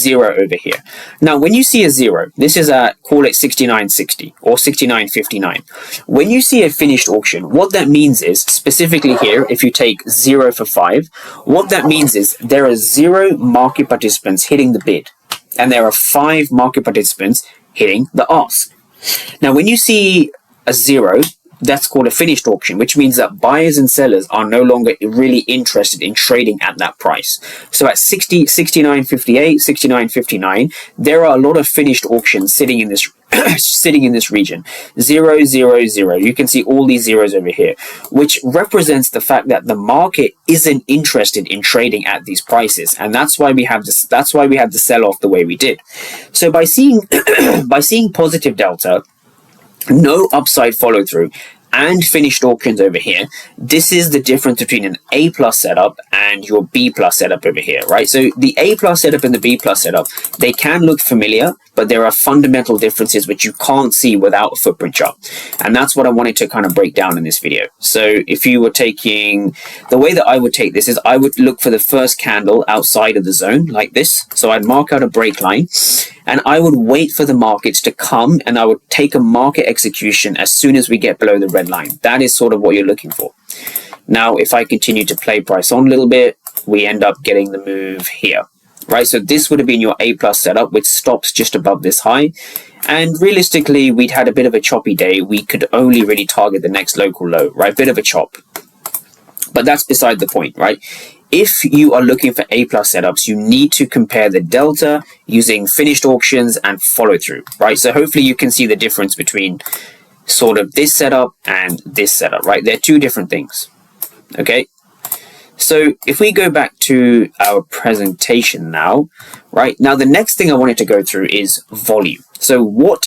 zero over here. Now, when you see a zero, this is at, call it 69.60 or 69.59. When you see a finished auction, what that means is, specifically here, if you take 0 for 5, what that means is there are 0 market participants hitting the bid, and there are 5 market participants hitting the ask. Now, when you see a 0, that's called a finished auction, which means that buyers and sellers are no longer really interested in trading at that price. So at 60, 69.58, 69.59, there are a lot of finished auctions sitting in this sitting in this region. 0, 0, 0. You can see all these zeros over here, which represents the fact that the market isn't interested in trading at these prices, and that's why we have this. That's why we have the sell-off the way we did. So by seeing by seeing positive delta, no upside follow through, and finished auctions over here, this is the difference between an A plus setup and your B plus setup over here, right? So the A plus setup and the B plus setup, they can look familiar, but there are fundamental differences which you can't see without a footprint chart. And that's what I wanted to kind of break down in this video. So if you were taking, the way that I would take this is I would look for the first candle outside of the zone like this. So I'd mark out a break line, and I would wait for the markets to come, and I would take a market execution as soon as we get below the red line. That is sort of what you're looking for. Now, if I continue to play price on a little bit, we end up getting the move here, right? So this would have been your A plus setup, which stops just above this high. And realistically, we'd had a bit of a choppy day. We could only really target the next local low, right? Bit of a chop. But that's beside the point, right? If you are looking for A plus setups, you need to compare the delta using finished auctions and follow through, right? So hopefully you can see the difference between sort of this setup and this setup, right? They're two different things, okay? So if we go back to our presentation now, right? Now the next thing I wanted to go through is volume. So what